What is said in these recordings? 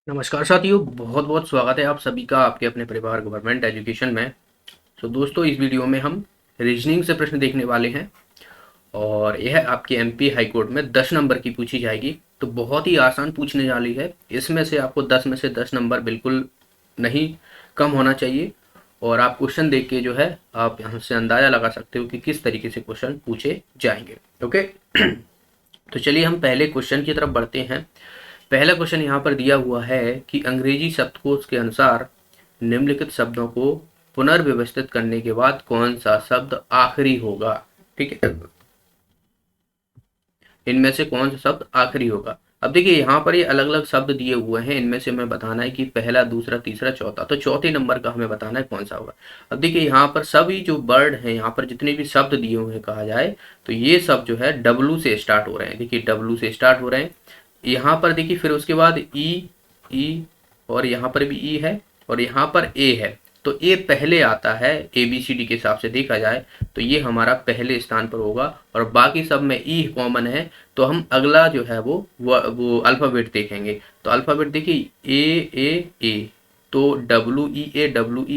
नमस्कार साथियों, बहुत बहुत स्वागत है आप सभी का आपके अपने परिवार गवर्नमेंट एजुकेशन में। तो दोस्तों, इस वीडियो में हम रीजनिंग से प्रश्न देखने वाले हैं और यह आपके एमपी हाई कोर्ट में 10 नंबर की पूछी जाएगी। तो बहुत ही आसान पूछने वाली है। इसमें से आपको 10 में से 10 नंबर बिल्कुल नहीं कम होना चाहिए। और आप क्वेश्चन देख के जो है आप यहाँ से अंदाज़ा लगा सकते हो कि किस तरीके से क्वेश्चन पूछे जाएंगे। ओके। तो चलिए हम पहले क्वेश्चन की तरफ बढ़ते हैं। पहला क्वेश्चन यहाँ पर दिया हुआ है कि अंग्रेजी शब्दकोश के अनुसार निम्नलिखित शब्दों को पुनर्व्यवस्थित करने के बाद कौन सा शब्द आखिरी होगा। ठीक है, इनमें से कौन सा शब्द आखिरी होगा। अब देखिए यहाँ पर ये अलग अलग शब्द दिए हुए हैं, इनमें से हमें बताना है कि पहला, दूसरा, तीसरा, चौथा। तो चौथे नंबर का हमें बताना है कौन सा होगा। अब देखिए यहाँ पर सभी जो वर्ड हैं, यहाँ पर जितने भी शब्द दिए हुए हैं कहा जाए तो ये सब जो है डब्लू से स्टार्ट हो रहे हैं। देखिए डब्लू से स्टार्ट हो रहे हैं। यहाँ पर देखिए फिर उसके बाद ई और यहाँ पर भी ई है और यहाँ पर ए है। तो ए पहले आता है, ए बी सी डी के हिसाब से देखा जाए तो ये हमारा पहले स्थान पर होगा और बाकी सब में ई कॉमन है। तो हम अगला जो है वो अल्फ़ाबेट देखेंगे। तो अल्फ़ाबेट देखिए ए, तो डब्ल्यू ई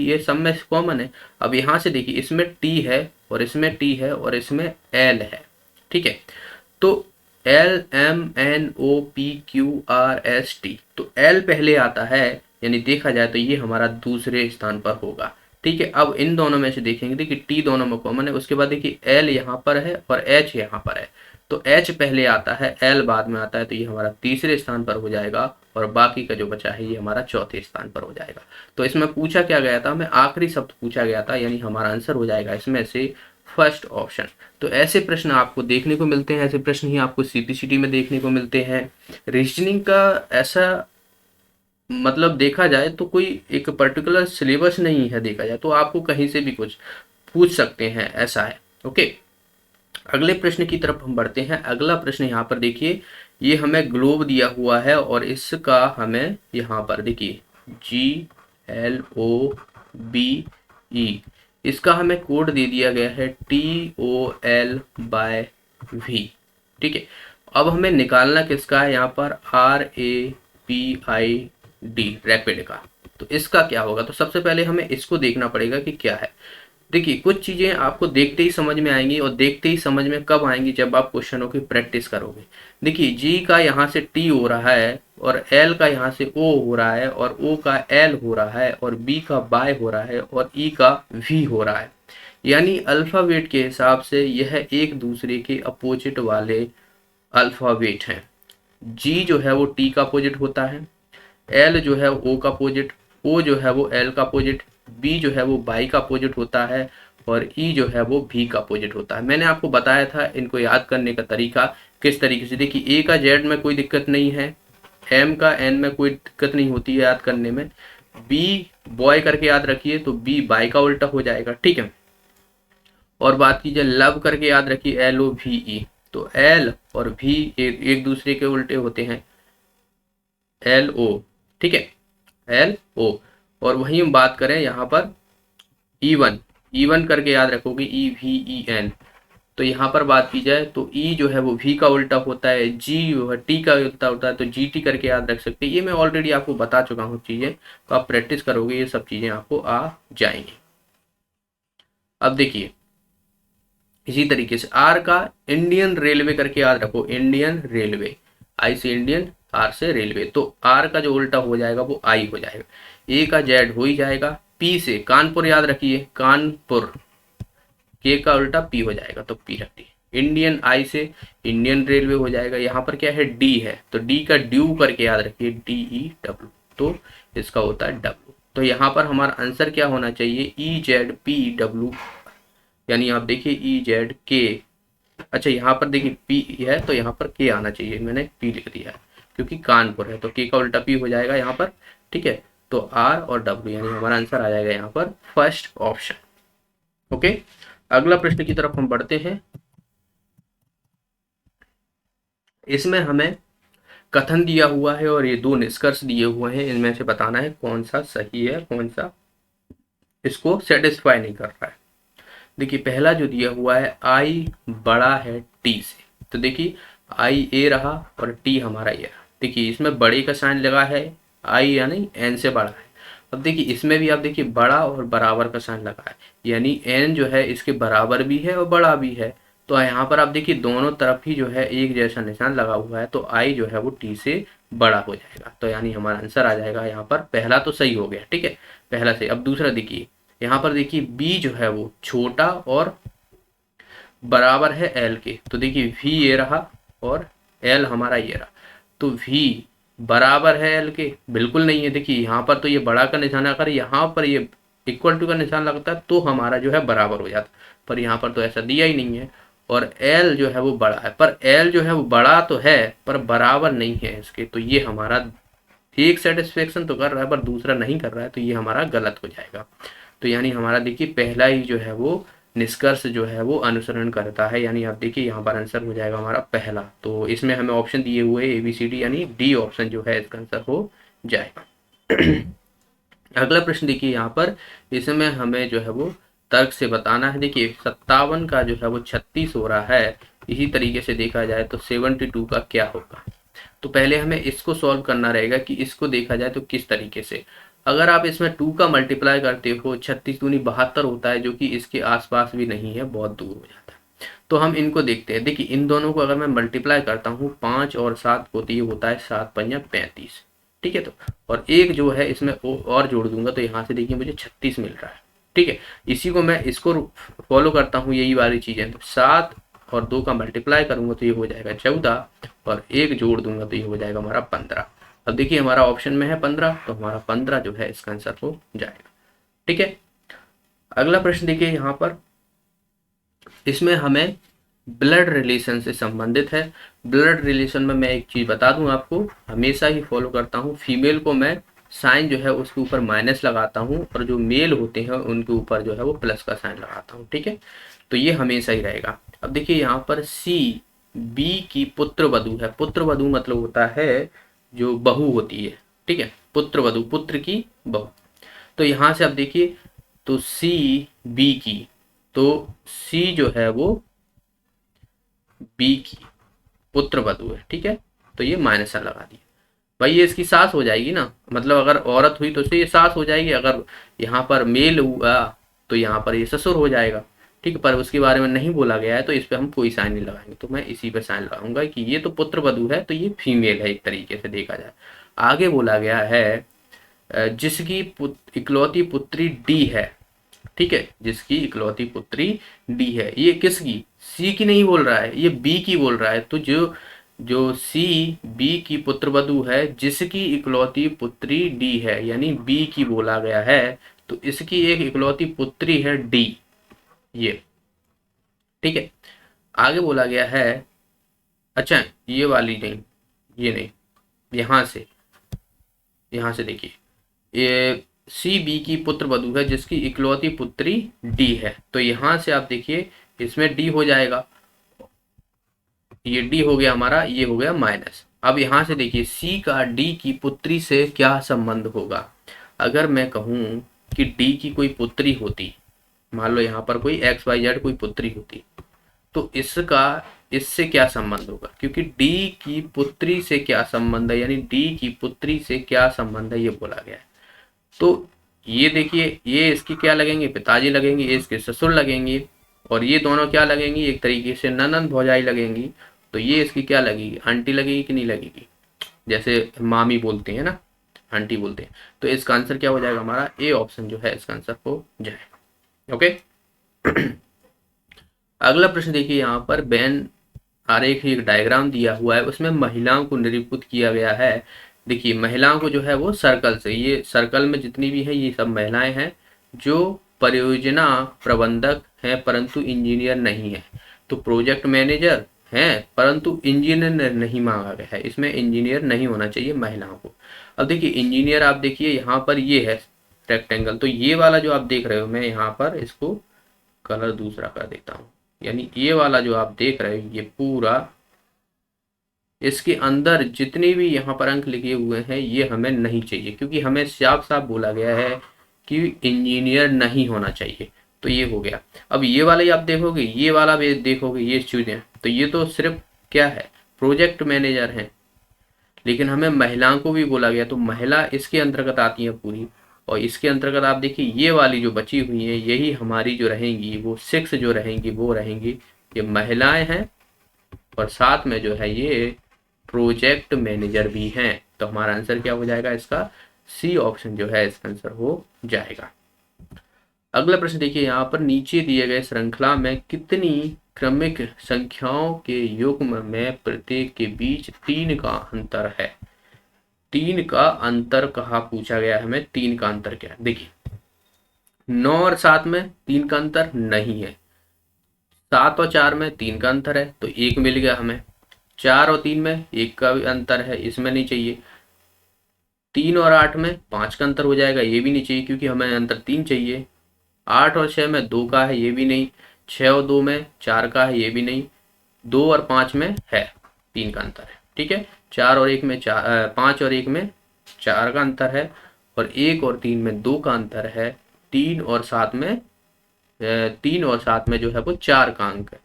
ए सब में कॉमन है। अब यहाँ से देखिए इसमें टी है और इसमें टी है और इसमें एल है। ठीक है, तो L M N O P Q R S T, तो एल पहले आता है, यानी देखा जाए तो ये हमारा दूसरे स्थान पर होगा। ठीक है, अब इन दोनों में से देखेंगे, देखिए टी दोनों में कॉमन है। उसके बाद देखिए एल यहाँ पर है और एच यहाँ पर है। तो एच पहले आता है, एल बाद में आता है, तो ये हमारा तीसरे स्थान पर हो जाएगा और बाकी का जो बचा है ये हमारा चौथे स्थान पर हो जाएगा। तो इसमें पूछा क्या गया था, हमें आखिरी शब्द पूछा गया था, यानी हमारा आंसर हो जाएगा इसमें से फर्स्ट ऑप्शन। तो ऐसे प्रश्न आपको देखने को मिलते हैं, ऐसे प्रश्न ही आपको सीपीसीटी में देखने को मिलते हैं। रीजनिंग का ऐसा मतलब देखा जाए तो कोई एक पर्टिकुलर सिलेबस नहीं है, देखा जाए तो आपको कहीं से भी कुछ पूछ सकते हैं, ऐसा है। ओके, अगले प्रश्न की तरफ हम बढ़ते हैं। अगला प्रश्न यहाँ पर देखिए, ये हमें ग्लोब दिया हुआ है और इसका हमें यहाँ पर देखिए GLOBE, इसका हमें कोड दे दिया गया है TOL/V। ठीक है, अब हमें निकालना किसका है, यहाँ पर RAPID, रैपिड का। तो इसका क्या होगा, तो सबसे पहले हमें इसको देखना पड़ेगा कि क्या है। देखिए कुछ चीज़ें आपको देखते ही समझ में आएंगी और देखते ही समझ में कब आएंगी, जब आप क्वेश्चनों की प्रैक्टिस करोगे। देखिए जी का यहाँ से टी हो रहा है और एल का यहाँ से ओ हो रहा है और ओ का एल हो रहा है और बी का बाय हो रहा है और ई का वी हो रहा है। यानी अल्फ़ाबेट के हिसाब से यह एक दूसरे के अपोजिट वाले अल्फ़ाबेट हैं। जी जो है वो टी का अपोजिट होता है, एल जो है ओ का अपोजिट, ओ जो है वो एल का अपोजिट, बी जो है वो बाई का अपोजिट होता है और ई जो है वो भी का अपोजिट होता है। मैंने आपको बताया था इनको याद करने का तरीका किस तरीके से। देखिए ए का जेड में कोई दिक्कत नहीं है, एम का एन में कोई दिक्कत नहीं होती है याद करने में। बी बॉय करके याद रखिए तो बी बाई का उल्टा हो जाएगा। ठीक है, और बात कीजिए लव करके याद रखिए LOVE, तो एल और भी एक दूसरे के उल्टे होते हैं, LO। ठीक है, LO। और वहीं हम बात करें यहाँ पर E1 करके याद रखोगे EVEN। तो यहाँ पर बात की जाए तो ई जो है वो वी का उल्टा होता है, जी जो है टी का उल्टा होता है, तो GT करके याद रख सकते हैं। ये मैं ऑलरेडी आपको बता चुका हूँ चीज़ें, तो आप प्रैक्टिस करोगे ये सब चीज़ें आपको आ जाएंगी। अब देखिए इसी तरीके से आर का इंडियन रेलवे करके याद रखो, इंडियन रेलवे, आई से इंडियन, आर से रेलवे, तो आर का जो उल्टा हो जाएगा वो आई हो जाएगा। ए का जेड हो ही जाएगा। पी से कानपुर याद रखिए, कानपुर, के का उल्टा पी हो जाएगा तो पी रखिए। इंडियन, आई से इंडियन रेलवे हो जाएगा। यहाँ पर क्या है, डी है, तो डी का ड्यू करके याद रखिए, DEW, तो इसका होता है डब्ल्यू। तो यहाँ पर हमारा आंसर क्या होना चाहिए, EZPW, यानी आप देखिए EZK। अच्छा यहाँ पर देखिए पी है तो यहाँ पर के आना चाहिए, मैंने पी लिख दिया है क्योंकि कानपुर है, तो के का उल्टा पी हो जाएगा यहाँ पर। ठीक है, तो आर और डब्ल्यू, यानी हमारा आंसर आ जाएगा यहाँ पर फर्स्ट ऑप्शन। ओके, अगला प्रश्न की तरफ हम बढ़ते हैं। इसमें हमें कथन दिया हुआ है और ये दो निष्कर्ष दिए हुए हैं, इनमें से बताना है कौन सा सही है, कौन सा इसको सेटिस्फाई नहीं कर रहा है। देखिए पहला जो दिया हुआ है, आई बड़ा है टी से, तो देखिए आई ए रहा और टी हमारा ये रहा। देखिए इसमें बड़े का साइन लगा है आई यानी एन से बड़ा है। अब देखिए इसमें भी आप देखिए बड़ा और बराबर का साइन लगा है, यानी एन जो है इसके बराबर भी है और बड़ा भी है। तो यहाँ पर आप देखिए दोनों तरफ ही जो है एक जैसा निशान लगा हुआ है, तो आई जो है वो टी से बड़ा हो जाएगा। तो यानी हमारा आंसर आ जाएगा यहाँ पर, पहला तो सही हो गया, ठीक है, पहला सही। अब दूसरा देखिए, यहाँ पर देखिए बी जो है वो छोटा और बराबर है एल के। तो देखिए वी ये रहा और एल हमारा ये रहा, तो वी बराबर है एल के, बिल्कुल नहीं है। देखिए यहाँ पर तो ये बड़ा का निशान, अगर यहाँ पर ये इक्वल टू का निशान लगता है तो हमारा जो है बराबर हो जाता, पर यहाँ पर तो ऐसा दिया ही नहीं है। और एल जो है वो बड़ा है, पर एल जो है वो बड़ा तो है पर बराबर नहीं है इसके, तो ये हमारा एक सेटिस्फेक्शन तो कर रहा है पर दूसरा नहीं कर रहा है, तो ये हमारा गलत हो जाएगा। तो यानी हमारा देखिए पहला ही जो है वो निष्कर्ष जो है वो अनुसरण करता है, यानी आप देखिए यहाँ पर आंसर हो जाएगा हमारा पहला। तो इसमें हमें ऑप्शन दिए हुए ABCD, यानी डी ऑप्शन जो है इसका आंसर हो जाएगा। अगला प्रश्न देखिए यहाँ पर, इसमें हमें जो है वो तर्क से बताना है। देखिए 57 का जो है वो 36 हो रहा है, इसी तरीके से देखा जाए तो 72 का क्या होगा। तो पहले हमें इसको सॉल्व करना रहेगा कि इसको देखा जाए तो किस तरीके से। अगर आप इसमें 2 का मल्टीप्लाई करते हो, 36 दूनी 72 होता है, जो कि इसके आसपास भी नहीं है, बहुत दूर हो जाता है। तो हम इनको देखते हैं। देखिए इन दोनों को अगर मैं मल्टीप्लाई करता हूँ 5 और 7 को, तो ये होता है 7 पंजा 35, ठीक है। तो और एक जो है इसमें और जोड़ दूंगा तो यहाँ से देखिए मुझे 36 मिल रहा है, ठीक है। इसी को मैं इसको फॉलो करता हूँ, यही वाली चीजें। तो 7 और 2 का मल्टीप्लाई करूंगा तो ये हो जाएगा 14, और एक जोड़ दूंगा तो ये हो जाएगा हमारा 15। अब देखिए हमारा ऑप्शन में है 15, तो हमारा 15 जो है इसका आंसर हो जाएगा, ठीक है। अगला प्रश्न देखिए यहाँ पर, इसमें हमें ब्लड रिलेशन से संबंधित है। ब्लड रिलेशन में मैं एक चीज बता दूं आपको, हमेशा ही फॉलो करता हूँ, फीमेल को मैं साइन जो है उसके ऊपर माइनस लगाता हूँ, और जो मेल होते हैं उनके ऊपर जो है वो प्लस का साइन लगाता हूँ, ठीक है। तो ये हमेशा ही रहेगा। अब देखिए यहाँ पर सी बी की पुत्र वधु है। पुत्र वधु मतलब होता है जो बहू होती है, ठीक है, पुत्र वधु, पुत्र की बहू। तो यहाँ से आप देखिए, तो सी बी की, तो सी जो है वो बी की पुत्र वधु है, ठीक है। तो ये माइनस लगा दिया भाई, ये इसकी सास हो जाएगी ना, मतलब अगर औरत हुई तो ये सास हो जाएगी, अगर यहाँ पर मेल हुआ तो यहाँ पर ये ससुर हो जाएगा, ठीक है। पर उसके बारे में नहीं बोला गया है तो इस पर हम कोई साइन नहीं लगाएंगे, तो मैं इसी पे साइन लगाऊंगा कि ये तो पुत्र वधु है, तो ये फीमेल है एक तरीके से देखा जाए। आगे बोला गया है जिसकी इकलौती पुत्री डी है, ठीक है, जिसकी इकलौती पुत्री डी है। ये किसकी, सी की नहीं बोल रहा है, ये बी की बोल रहा है। तो जो जो सी बी की पुत्रवधु है, जिसकी इकलौती पुत्री डी है, यानी बी की बोला गया है, तो इसकी एक इकलौती पुत्री है डी, ये, ठीक है। आगे बोला गया है, अच्छा ये वाली नहीं, ये नहीं, यहां से देखिए, ये सी बी की पुत्र वधु है जिसकी इकलौती पुत्री डी है। तो यहां से आप देखिए इसमें डी हो जाएगा, ये डी हो गया हमारा, ये हो गया माइनस। अब यहां से देखिए सी का डी की पुत्री से क्या संबंध होगा। अगर मैं कहूं कि डी की कोई पुत्री होती, मान लो यहाँ पर कोई XYZ कोई पुत्री होती, तो इसका इससे क्या संबंध होगा, क्योंकि डी की पुत्री से क्या संबंध है, यानी डी की पुत्री से क्या संबंध है ये बोला गया है। तो ये देखिए, ये इसकी क्या लगेंगे, पिताजी लगेंगे, ये इसके ससुर लगेंगे, और ये दोनों क्या लगेंगी, एक तरीके से ननंद भौजाई लगेंगी। तो ये इसकी क्या लगेगी, आंटी लगेगी कि नहीं लगेगी, जैसे मामी बोलते हैं ना, आंटी बोलते हैं। तो इसका आंसर क्या हो जाएगा हमारा, ए ऑप्शन जो है इसका आंसर हो जाएगा, ओके। अगला प्रश्न देखिए, यहाँ पर बेन आरेख एक डायग्राम दिया हुआ है, उसमें महिलाओं को निरूपित किया गया है। देखिए महिलाओं को जो है वो सर्कल से, ये सर्कल में जितनी भी है ये सब महिलाएं हैं जो परियोजना प्रबंधक हैं परंतु इंजीनियर नहीं है। तो प्रोजेक्ट मैनेजर हैं परंतु इंजीनियर नहीं मांगा गया है, इसमें इंजीनियर नहीं होना चाहिए महिलाओं को। अब देखिए इंजीनियर, आप देखिए यहाँ पर ये है रेक्टेंगल, तो ये वाला जो आप देख रहे हो, मैं यहाँ पर इसको कलर दूसरा कर देता हूँ, यानी ये वाला जो आप देख रहे हो ये पूरा, इसके अंदर जितने भी यहाँ पर अंक लिखे हुए हैं ये हमें नहीं चाहिए, क्योंकि हमें साफ साफ बोला गया है कि इंजीनियर नहीं होना चाहिए। तो ये हो गया। अब ये वाला ही आप देखोगे, ये वाला भी देखोगे, ये चीजें, तो ये तो सिर्फ क्या है, प्रोजेक्ट मैनेजर हैं। लेकिन हमें महिलाओं को भी बोला गया, तो महिला इसके अंतर्गत आती है पूरी। और इसके अंतर्गत आप देखिए ये वाली जो बची हुई है यही हमारी जो रहेंगी, वो 6 जो रहेंगी वो रहेंगी ये महिलाएं हैं, और साथ में जो है ये प्रोजेक्ट मैनेजर भी हैं। तो हमारा आंसर क्या हो जाएगा इसका, सी ऑप्शन जो है इसका आंसर हो जाएगा। अगला प्रश्न देखिए, यहाँ पर नीचे दिए गए श्रृंखला में कितनी क्रमिक संख्याओं के युग्म में प्रत्येक के बीच 3 का अंतर है। 3 का अंतर कहा पूछा गया है हमें, 3 का अंतर क्या है। देखिए 9 और 7 में 3 का अंतर नहीं है, 7 और 4 में 3 का अंतर है तो 1 मिल गया हमें, 4 और 3 में 1 का भी अंतर है, इसमें नहीं चाहिए। 3 और 8 में 5 का अंतर हो जाएगा, ये भी नहीं चाहिए क्योंकि हमें अंतर 3 चाहिए। 8 और 6 में 2 का है, ये भी नहीं। 6 और 2 में 4 का है, ये भी नहीं। 2 और 5 में है 3 का अंतर है, ठीक है। 4 और 1 में 5 और 1 में 4 का अंतर है, और 1 और 3 में 2 का अंतर है। 3 और 7 में 3 और 7 में जो है वो 4 का अंक है,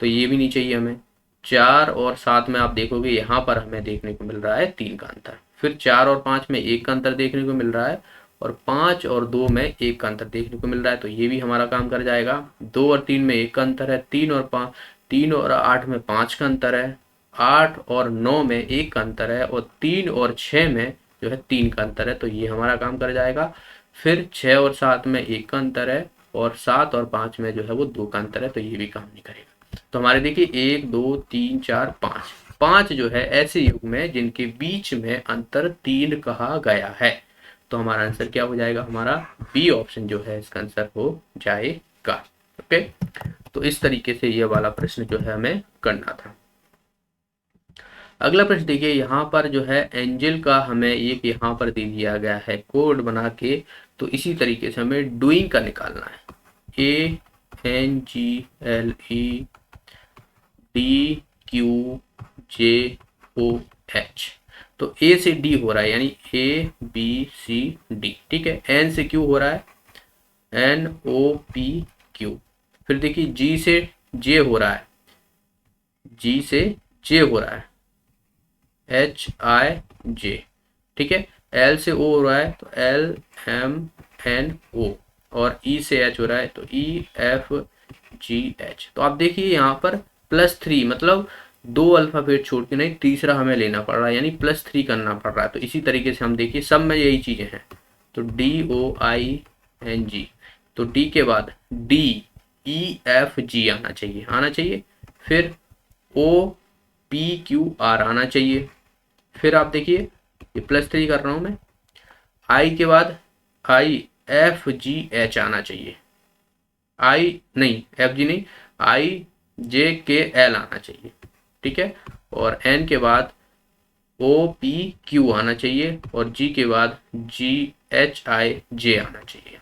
तो ये भी नहीं चाहिए हमें। 4 और 7 में आप देखोगे यहाँ पर हमें देखने को मिल रहा है 3 का अंतर। फिर 4 और 5 में 1 का अंतर देखने को मिल रहा है, और 5 और 2 में 1 का अंतर देखने को मिल रहा है, तो ये भी हमारा काम कर जाएगा। 2 और 3 में 1 का अंतर है, 3 और 8 में 5 का अंतर है, 8 और 9 में 1 का अंतर है, और 3 और 6 में जो है 3 का अंतर है, तो ये हमारा काम कर जाएगा। फिर 6 और 7 में 1 का अंतर है, और 7 और 5 में जो है वो 2 का अंतर है, तो ये भी काम नहीं करेगा। तो हमारे देखिए 1 2 3 4 5 5 जो है ऐसे युग्म है जिनके बीच में अंतर 3 कहा गया है। तो हमारा आंसर क्या हो जाएगा, हमारा बी ऑप्शन जो है इसका आंसर हो जाएगा। ओके, तो इस तरीके से ये वाला प्रश्न जो है हमें करना था। अगला प्रश्न देखिए, यहाँ पर जो है एंजल का हमें एक यहाँ पर दे दिया गया है कोड बना के, तो इसी तरीके से हमें डूइंग का निकालना है। ANGLEDQJOH, तो ए से डी हो रहा है यानी ABCD, ठीक है। एन से क्यू हो रहा है NOPQ। फिर देखिए जी से जे हो रहा है, जी से जे हो रहा है HIJ, ठीक है। एल से ओ हो रहा है तो LMNO, और ई से एच हो रहा है तो EFGH। तो आप देखिए यहाँ पर +3 मतलब 2 अल्फाबेट छोड़ के नहीं, तीसरा हमें लेना पड़ रहा है यानी +3 करना पड़ रहा है। तो इसी तरीके से हम देखिए सब में यही चीजें हैं, तो DOING, तो डी के बाद DEFG आना चाहिए, फिर OPQR आना चाहिए। फिर आप देखिए ये +3 कर रहा हूं मैं, आई के बाद IFGH आना चाहिए, FG नहीं, IJKL आना चाहिए, ठीक है। और N के बाद OPQ आना चाहिए, और G के बाद GHIJ आना चाहिए,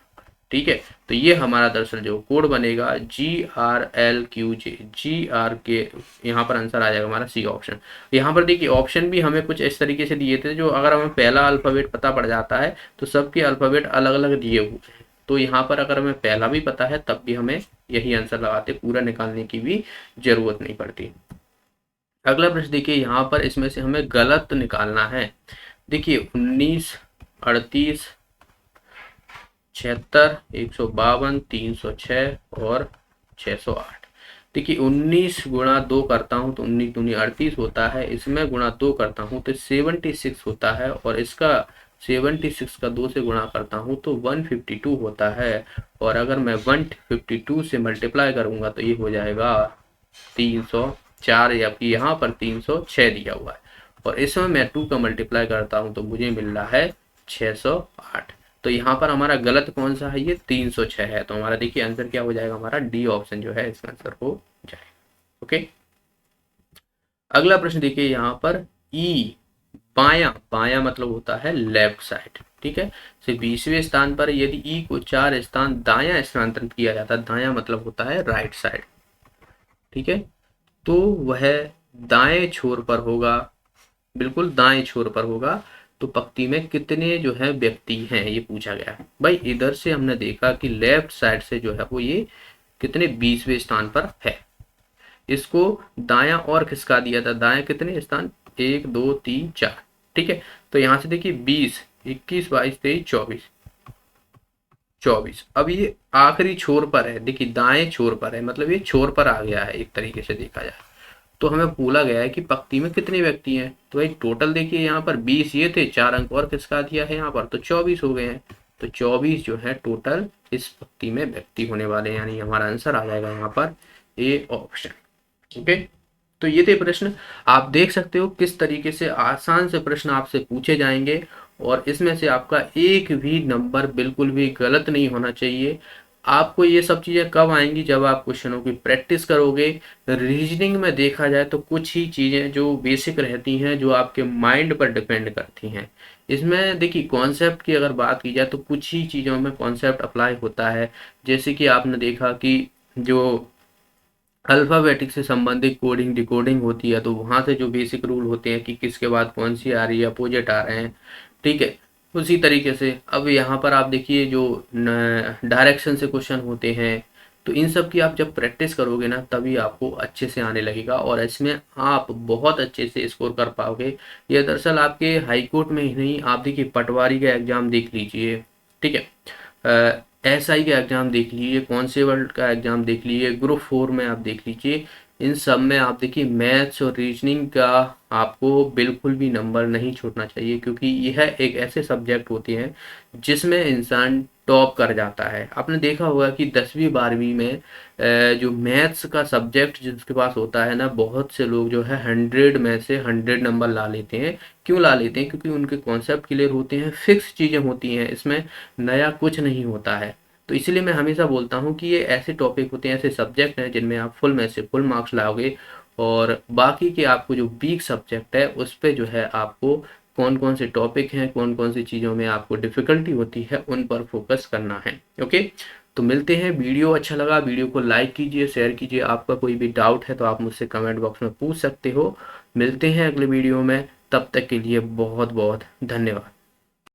ठीक है। तो ये हमारा दरअसल जो कोड बनेगा GRLQJ, GR के यहाँ पर आंसर आ जाएगा हमारा सी ऑप्शन। यहाँ पर देखिए ऑप्शन भी हमें कुछ इस तरीके से दिए थे, जो अगर हमें पहला अल्फ़ाबेट पता पड़ जाता है तो सबके अल्फ़ाबेट अलग अलग दिए हुए हैं, तो यहाँ पर अगर हमें पहला भी पता है तब भी हमें यही आंसर लगाते, पूरा निकालने की भी जरूरत नहीं पड़ती। अगला प्रश्न देखिए, यहाँ पर इसमें से हमें गलत निकालना है। देखिए 19, 38, 76, 152, 306 और 608। देखिए 19 गुणा 2 करता हूँ तो 19 दूनी 38 होता है, इसमें गुणा 2 करता हूँ तो 76 होता है, और इसका 76 का 2 से गुणा करता हूँ तो 152 होता है, और अगर मैं 152 से मल्टीप्लाई करूंगा तो ये हो जाएगा 304, जबकि यहाँ पर 306 दिया हुआ है, और इसमें मैं 2 का मल्टीप्लाई करता हूँ तो मुझे मिल रहा है 608। तो यहाँ पर हमारा गलत कौन सा है, ये 306 है। तो हमारा देखिए आंसर क्या हो जाएगा, हमारा डी ऑप्शन जो है इसका आंसर हो जाएगा। ओके, अगला प्रश्न देखिए, यहाँ पर ई बायां, बायां मतलब होता है लेफ्ट साइड, ठीक है। सिर्फ 20वें स्थान पर यदि ई को 4 स्थान दायां स्थानांतरित किया जाता है, दायां मतलब होता है राइट साइड, ठीक है, तो वह दाएं छोर पर होगा, बिल्कुल दाएं छोर पर होगा। तो पंक्ति में कितने जो है व्यक्ति हैं ये पूछा गया है। भाई इधर से हमने देखा कि लेफ्ट साइड से जो है वो ये कितने 20वें स्थान पर है, इसको दायां और खिसका दिया था, दायां कितने स्थान 1 2 3 4, ठीक है। तो यहाँ से देखिए 20, 21, 22, 23, 24, 24। अब ये आखिरी छोर पर है, देखिए दाएं छोर पर है, मतलब ये छोर पर आ गया है एक तरीके से देखा जाए। तो हमें बोला गया है कि पंक्ति में कितने व्यक्ति हैं, तो भाई टोटल देखिए यहाँ पर 20 ये थे, 4 अंक और किसका दिया है यहाँ पर, तो 24 हो गए हैं। तो 24 जो है टोटल इस पंक्ति में व्यक्ति होने वाले हैं, यानी हमारा आंसर आ जाएगा यहाँ पर ए ऑप्शन। ओके, तो ये थे प्रश्न। आप देख सकते हो किस तरीके से आसान से प्रश्न आपसे पूछे जाएंगे, और इसमें से आपका एक भी नंबर बिल्कुल भी गलत नहीं होना चाहिए। आपको ये सब चीज़ें कब आएंगी, जब आप क्वेश्चनों की प्रैक्टिस करोगे। रीजनिंग में देखा जाए तो कुछ ही चीज़ें जो बेसिक रहती हैं, जो आपके माइंड पर डिपेंड करती हैं। इसमें देखिए कॉन्सेप्ट की अगर बात की जाए तो कुछ ही चीज़ों में कॉन्सेप्ट अप्लाई होता है। जैसे कि आपने देखा कि जो अल्फ़ाबेटिक से संबंधित कोडिंग डिकोडिंग होती है, तो वहाँ से जो बेसिक रूल होते हैं कि किसके बाद कौन सी आ रही है, अपोजिट आ रहे हैं, ठीक है। उसी तरीके से अब यहाँ पर आप देखिए जो डायरेक्शन से क्वेश्चन होते हैं, तो इन सब की आप जब प्रैक्टिस करोगे ना, तभी आपको अच्छे से आने लगेगा और इसमें आप बहुत अच्छे से स्कोर कर पाओगे। ये दरअसल आपके हाई कोर्ट में ही नहीं, आप देखिए पटवारी का एग्ज़ाम देख लीजिए, ठीक है, एसआई का एग्ज़ाम देख लीजिए, कांस्टेबल का एग्ज़ाम देख लीजिए, ग्रुप 4 में आप देख लीजिए। इन सब में आप देखिए मैथ्स और रीजनिंग का आपको बिल्कुल भी नंबर नहीं छूटना चाहिए, क्योंकि यह एक ऐसे सब्जेक्ट होते हैं जिसमें इंसान टॉप कर जाता है। आपने देखा होगा कि 10वीं 12वीं में जो मैथ्स का सब्जेक्ट जिसके पास होता है ना, बहुत से लोग जो है 100 में से 100 नंबर ला लेते हैं। क्यों ला लेते हैं? क्योंकि उनके कॉन्सेप्ट क्लियर होते हैं, फिक्स चीज़ें होती हैं, इसमें नया कुछ नहीं होता है। तो इसलिए मैं हमेशा बोलता हूँ कि ये ऐसे टॉपिक होते हैं, ऐसे सब्जेक्ट हैं जिनमें आप फुल में से फुल मार्क्स लाओगे, और बाकी के आपको जो वीक सब्जेक्ट है उस पे जो है आपको कौन कौन से टॉपिक हैं, कौन कौन सी चीज़ों में आपको डिफ़िकल्टी होती है, उन पर फोकस करना है। ओके, तो मिलते हैं। वीडियो अच्छा लगा, वीडियो को लाइक कीजिए, शेयर कीजिए। आपका कोई भी डाउट है तो आप मुझसे कमेंट बॉक्स में पूछ सकते हो। मिलते हैं अगले वीडियो में, तब तक के लिए बहुत बहुत धन्यवाद।